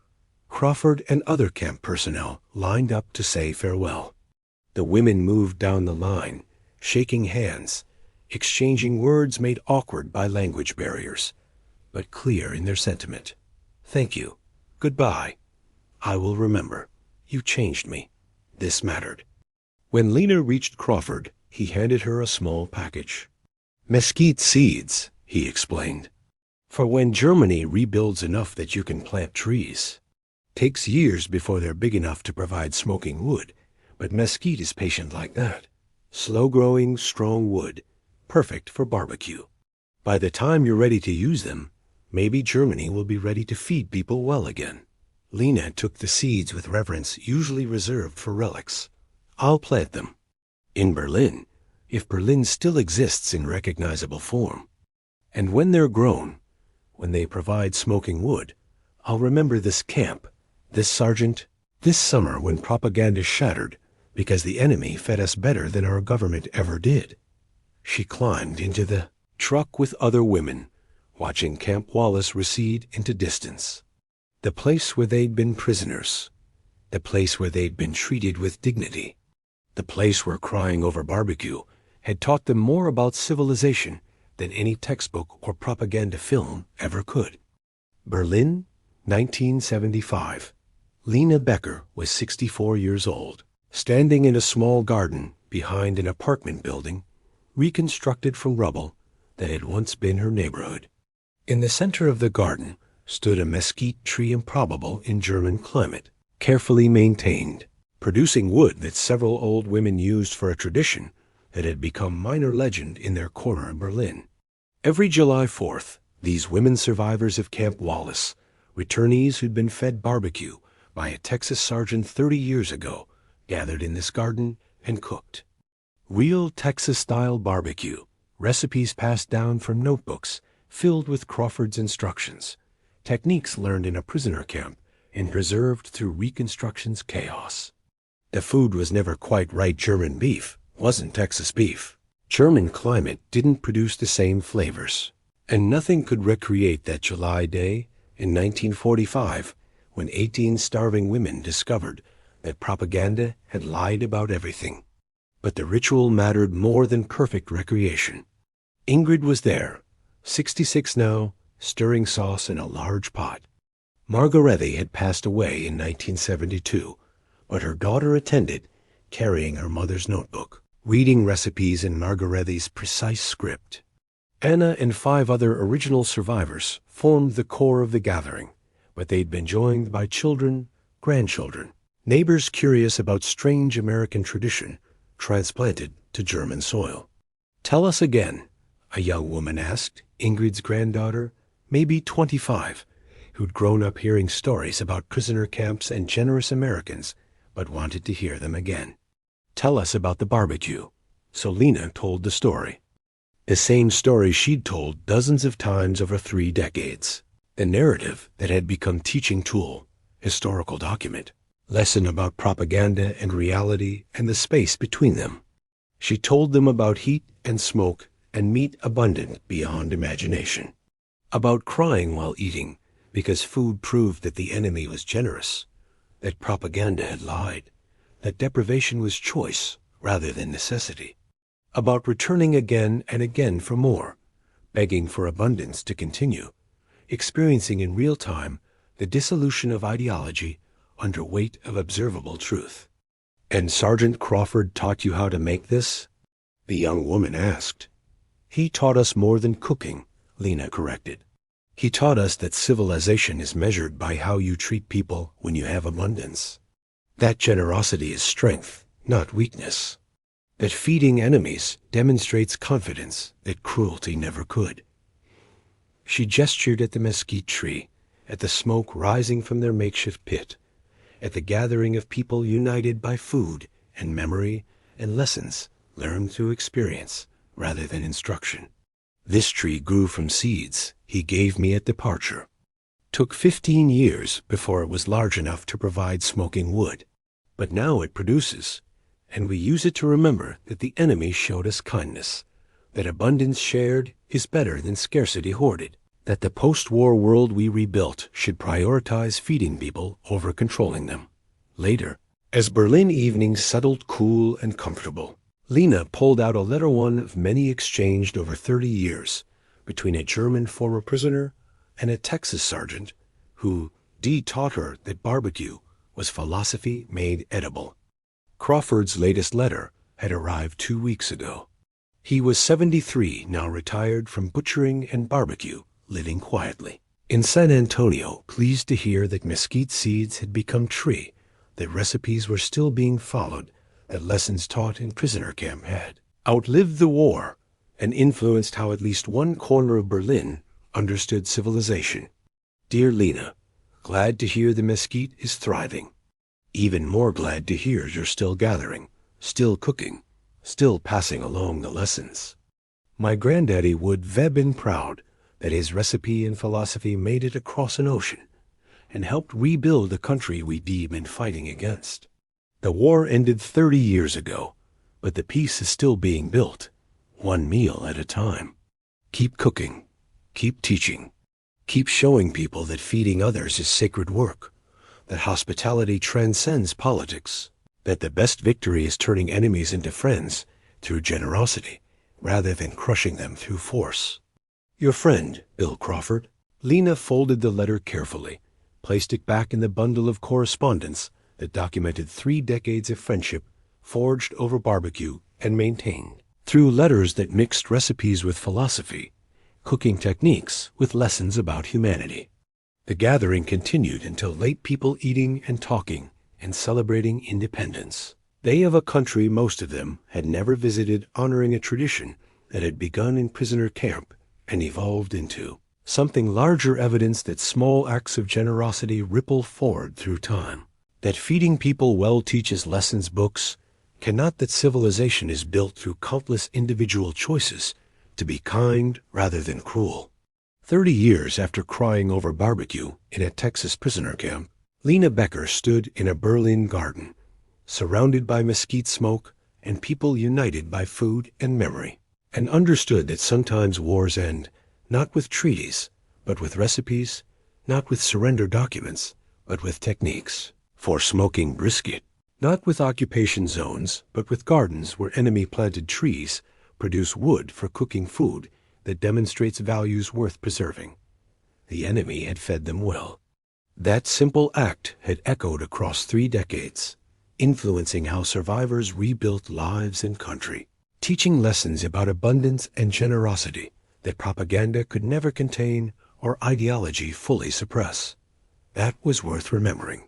Crawford and other camp personnel lined up to say farewell. The women moved down the line, shaking hands, exchanging words made awkward by language barriers, but clear in their sentiment. "Thank you. Goodbye. I will remember. You changed me. This mattered." When Lena reached Crawford, he handed her a small package. "Mesquite seeds," he explained. "For when Germany rebuilds enough that you can plant trees. Takes years before they're big enough to provide smoking wood, but mesquite is patient like that. Slow-growing, strong wood, perfect for barbecue. By the time you're ready to use them, maybe Germany will be ready to feed people well again." Lena took the seeds with reverence usually reserved for relics. "I'll plant them. In Berlin, if Berlin still exists in recognizable form." And when they're grown, when they provide smoking wood, I'll remember this camp, this sergeant, this summer when propaganda shattered because the enemy fed us better than our government ever did. She climbed into the truck with other women, watching Camp Wallace recede into distance. The place where they'd been prisoners. The place where they'd been treated with dignity. The place where crying over barbecue had taught them more about civilization than any textbook or propaganda film ever could. Berlin, 1975. Lena Becker was 64 years old, standing in a small garden behind an apartment building reconstructed from rubble that had once been her neighborhood. In the center of the garden stood a mesquite tree improbable in German climate, carefully maintained, producing wood that several old women used for a tradition that had become minor legend in their corner of Berlin. Every July 4th, these women survivors of Camp Wallace, returnees who'd been fed barbecue by a Texas sergeant 30 years ago, gathered in this garden and cooked. Real Texas-style barbecue, recipes passed down from notebooks filled with Crawford's instructions, techniques learned in a prisoner camp and preserved through Reconstruction's chaos. The food was never quite right German beef, wasn't Texas beef. German climate didn't produce the same flavors, and nothing could recreate that July day in 1945 when 18 starving women discovered that propaganda had lied about everything. But the ritual mattered more than perfect recreation. Ingrid was there, 66 now, stirring sauce in a large pot. Margarethe had passed away in 1972, but her daughter attended, carrying her mother's notebook, reading recipes in Margarethe's precise script. Anna and 5 other original survivors formed the core of the gathering, but they'd been joined by children, grandchildren, neighbors curious about strange American tradition transplanted to German soil. "Tell us again," a young woman asked Ingrid's granddaughter, maybe 25, who'd grown up hearing stories about prisoner camps and generous Americans, but wanted to hear them again. "Tell us about the barbecue." So Lena told the story. The same story she'd told dozens of times over 3 decades. The narrative that had become teaching tool, historical document, lesson about propaganda and reality and the space between them. She told them about heat and smoke and meat abundant beyond imagination. About crying while eating because food proved that the enemy was generous, that propaganda had lied, that deprivation was choice rather than necessity. About returning again and again for more, begging for abundance to continue, experiencing in real time the dissolution of ideology under weight of observable truth. "And Sergeant Crawford taught you how to make this?" the young woman asked. "He taught us more than cooking," Lena corrected. "He taught us that civilization is measured by how you treat people when you have abundance. That generosity is strength, not weakness. That feeding enemies demonstrates confidence that cruelty never could." She gestured at the mesquite tree, at the smoke rising from their makeshift pit, at the gathering of people united by food and memory and lessons learned through experience rather than instruction. "This tree grew from seeds he gave me at departure. Took 15 years before it was large enough to provide smoking wood. But now it produces, and we use it to remember that the enemy showed us kindness, that abundance shared is better than scarcity hoarded, that the post-war world we rebuilt should prioritize feeding people over controlling them." Later, as Berlin evenings settled cool and comfortable, Lena pulled out a letter one of many exchanged over 30 years between a German former prisoner and a Texas sergeant who taught her that barbecue was philosophy made edible. Crawford's latest letter had arrived 2 weeks ago. He was 73, now retired from butchering and barbecue, living quietly in San Antonio, pleased to hear that mesquite seeds had become tree, that recipes were still being followed, that lessons taught in prisoner camp had outlived the war and influenced how at least one corner of Berlin understood civilization. "Dear Lena, glad to hear the mesquite is thriving. Even more glad to hear you're still gathering, still cooking, still passing along the lessons. My granddaddy would have been proud that his recipe and philosophy made it across an ocean and helped rebuild the country we'd been fighting against. The war ended 30 years ago, but the peace is still being built, one meal at a time. Keep cooking, keep teaching, keep showing people that feeding others is sacred work, that hospitality transcends politics, that the best victory is turning enemies into friends through generosity rather than crushing them through force. Your friend, Bill Crawford. Lena folded the letter carefully, placed it back in the bundle of correspondence that documented 3 decades of friendship forged over barbecue and maintained through letters that mixed recipes with philosophy, cooking techniques with lessons about humanity. The gathering continued until late, people eating and talking and celebrating independence. They of a country most of them had never visited, honoring a tradition that had begun in prisoner camp and evolved into something larger, evidence that small acts of generosity ripple forward through time, that feeding people well teaches lessons books cannot, that civilization is built through countless individual choices to be kind rather than cruel. 30 years after crying over barbecue in a Texas prisoner camp, Lena Becker stood in a Berlin garden, surrounded by mesquite smoke and people united by food and memory, and understood that sometimes wars end not with treaties, but with recipes, not with surrender documents, but with techniques for smoking brisket, not with occupation zones, but with gardens where enemy-planted trees produce wood for cooking food that demonstrates values worth preserving. The enemy had fed them well. That simple act had echoed across 3 decades, influencing how survivors rebuilt lives and country, teaching lessons about abundance and generosity that propaganda could never contain or ideology fully suppress. That was worth remembering,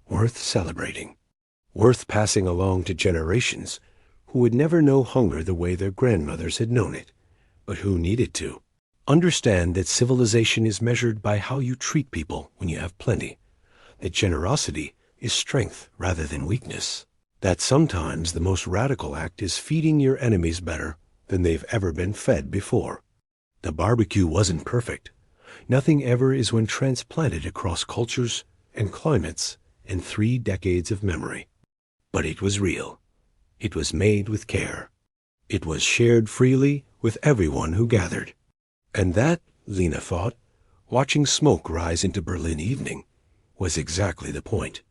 worth celebrating, worth passing along to generations who would never know hunger the way their grandmothers had known it, but who needed to. Understand that civilization is measured by how you treat people when you have plenty, that generosity is strength rather than weakness, that sometimes the most radical act is feeding your enemies better than they've ever been fed before. The barbecue wasn't perfect. Nothing ever is when transplanted across cultures and climates and 3 decades of memory. But it was real. It was made with care. It was shared freely with everyone who gathered. And that, Lena thought, watching smoke rise into Berlin evening, was exactly the point.